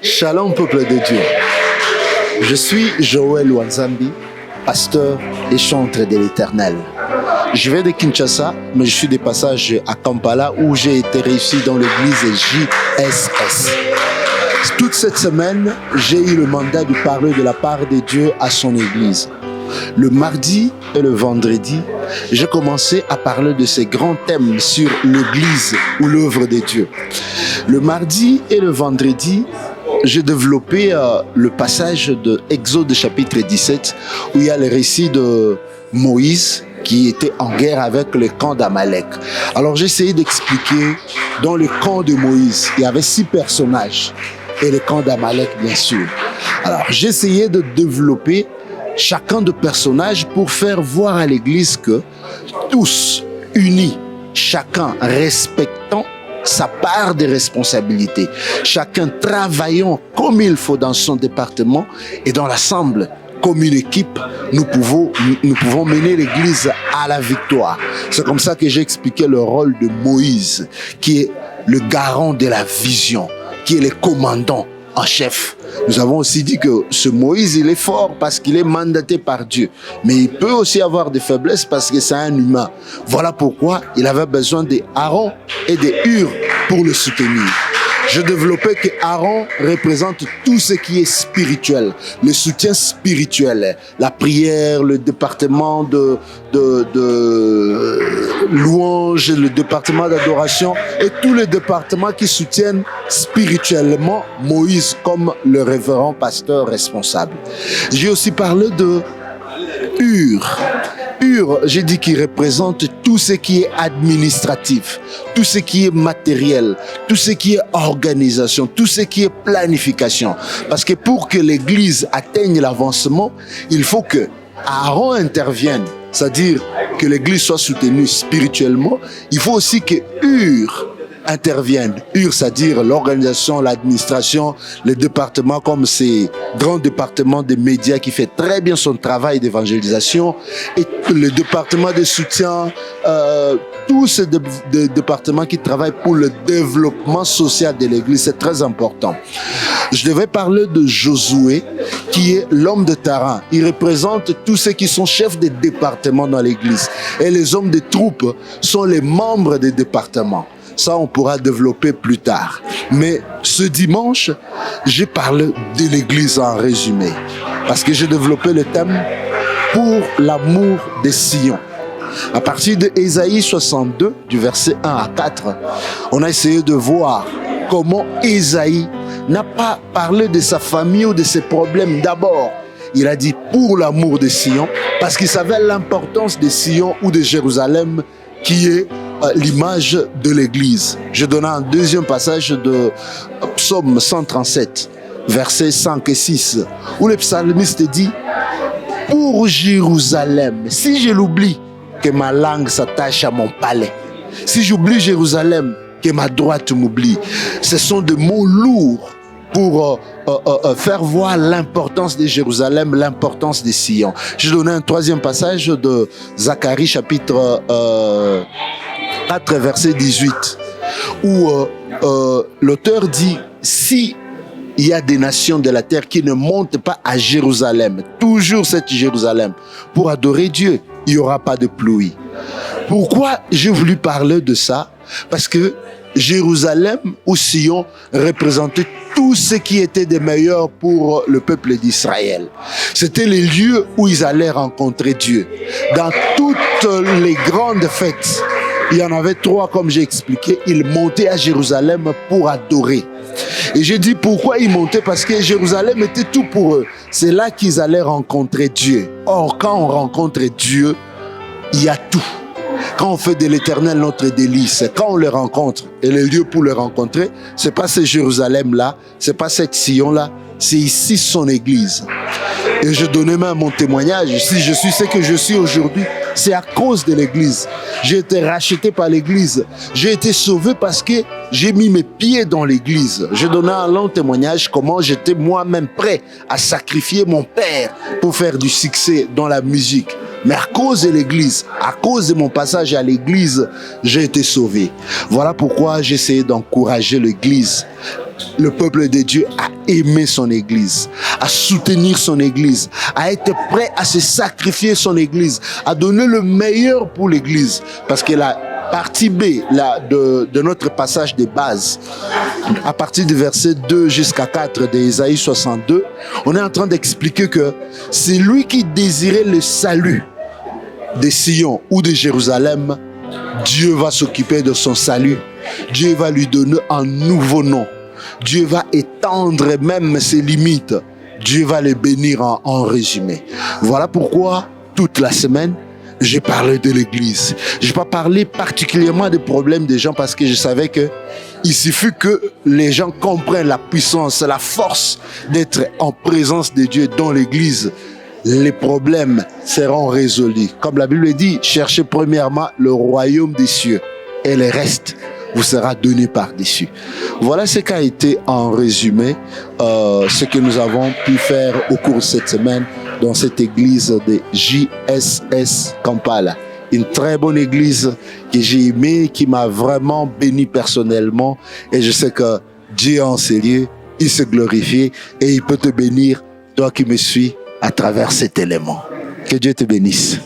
Shalom peuple de Dieu. Je suis Joël Wanzambi, pasteur et chantre de l'Éternel. Je viens de Kinshasa, mais je suis de passage à Kampala où j'ai été réussi dans l'église JSS. Toute cette semaine, j'ai eu le mandat de parler de la part de Dieu à son église. Le mardi et le vendredi, j'ai commencé à parler de ces grands thèmes sur l'église ou l'œuvre de Dieu. Le mardi et le vendredi, j'ai développé le passage de Exode chapitre 17 où il y a le récit de Moïse qui était en guerre avec le camp d'Amalek. Alors j'ai essayé d'expliquer dans le camp de Moïse, il y avait 6 personnages et le camp d'Amalek bien sûr. Alors j'ai essayé de développer chacun de personnages pour faire voir à l'église que tous unis, chacun respectant sa part de responsabilité, chacun travaillant comme il faut dans son département et dans l'ensemble, comme une équipe, nous pouvons mener l'église à la victoire. C'est comme ça que j'ai expliqué le rôle de Moïse, qui est le garant de la vision, qui est le commandant en chef. Nous avons aussi dit que ce Moïse, il est fort parce qu'il est mandaté par Dieu. Mais il peut aussi avoir des faiblesses parce que c'est un humain. Voilà pourquoi il avait besoin d'Aaron et de Hur pour le soutenir. Je développais que Aaron représente tout ce qui est spirituel, le soutien spirituel, la prière, le département de louange, le département d'adoration et tous les départements qui soutiennent spirituellement Moïse comme le révérend pasteur responsable. J'ai aussi parlé de Hur. Hur, j'ai dit qu'il représente tout ce qui est administratif, tout ce qui est matériel, tout ce qui est organisation, tout ce qui est planification. Parce que pour que l'église atteigne l'avancement, il faut que Aaron intervienne, c'est-à-dire que l'église soit soutenue spirituellement. Il faut aussi que Hur interviennent. Hur, c'est-à-dire l'organisation, l'administration, les départements comme ces grands départements des médias qui fait très bien son travail d'évangélisation et le département de soutien, tous ces départements qui travaillent pour le développement social de l'église, c'est très important. Je devais parler de Josué, qui est l'homme de terrain. Il représente tous ceux qui sont chefs des départements dans l'église. Et les hommes de troupes sont les membres des départements. Ça, on pourra développer plus tard. Mais ce dimanche, j'ai parlé de l'église en résumé. Parce que j'ai développé le thème pour l'amour de Sion. À partir de Ésaïe 62, du verset 1 à 4, on a essayé de voir comment Ésaïe n'a pas parlé de sa famille ou de ses problèmes d'abord. Il a dit pour l'amour de Sion, parce qu'il savait l'importance de Sion ou de Jérusalem qui est l'image de l'église. Je donne un deuxième passage de Psaume 137, versets 5 et 6, où le psalmiste dit « Pour Jérusalem, si je l'oublie, que ma langue s'attache à mon palais. Si j'oublie Jérusalem, que ma droite m'oublie. » Ce sont des mots lourds pour faire voir l'importance de Jérusalem, l'importance de Sion. Je donne un troisième passage de Zacharie chapitre 4, verset 18, où l'auteur dit « Si il y a des nations de la terre qui ne montent pas à Jérusalem, toujours cette Jérusalem, pour adorer Dieu, il n'y aura pas de pluie. » Pourquoi j'ai voulu parler de ça? Parce que Jérusalem ou Sion représentait tout ce qui était des meilleurs pour le peuple d'Israël. C'était les lieux où ils allaient rencontrer Dieu. Dans toutes les grandes fêtes, il y en avait 3 comme j'ai expliqué, ils montaient à Jérusalem pour adorer. Et j'ai dit pourquoi ils montaient? Parce que Jérusalem était tout pour eux. C'est là qu'ils allaient rencontrer Dieu. Or, quand on rencontre Dieu, il y a tout. Quand on fait de l'Éternel notre délice, quand on le rencontre, et le lieu pour le rencontrer, c'est pas ce Jérusalem-là, c'est pas cette Sion-là, c'est ici son église. Et je donnais même mon témoignage. Si je suis ce que je suis aujourd'hui, c'est à cause de l'église. J'ai été racheté par l'église. J'ai été sauvé parce que j'ai mis mes pieds dans l'église. Je donnais un long témoignage comment j'étais moi-même prêt à sacrifier mon père pour faire du succès dans la musique. Mais à cause de l'église, à cause de mon passage à l'église, j'ai été sauvé. Voilà pourquoi j'ai essayé d'encourager l'église, le peuple de Dieu, à aimer son Église, à soutenir son Église, à être prêt à se sacrifier son Église, à donner le meilleur pour l'Église. Parce que la partie B de notre passage de base, à partir du verset 2 jusqu'à 4 d'Ésaïe 62, on est en train d'expliquer que c'est lui qui désirait le salut de Sion ou de Jérusalem. Dieu va s'occuper de son salut. Dieu va lui donner un nouveau nom. Dieu va étendre même ses limites. Dieu va les bénir en résumé. Voilà pourquoi toute la semaine, j'ai parlé de l'Église. Je n'ai pas parlé particulièrement des problèmes des gens parce que je savais que il suffit que les gens comprennent la puissance, la force d'être en présence de Dieu dans l'Église. Les problèmes seront résolus. Comme la Bible dit, cherchez premièrement le royaume des cieux et le reste vous sera donné par-dessus. Voilà ce qu'a été en résumé ce que nous avons pu faire au cours de cette semaine dans cette église de JSS Kampala. Une très bonne église que j'ai aimée, qui m'a vraiment béni personnellement. Et je sais que Dieu en ces lieux, il se glorifie et il peut te bénir, toi qui me suis, à travers cet élément. Que Dieu te bénisse.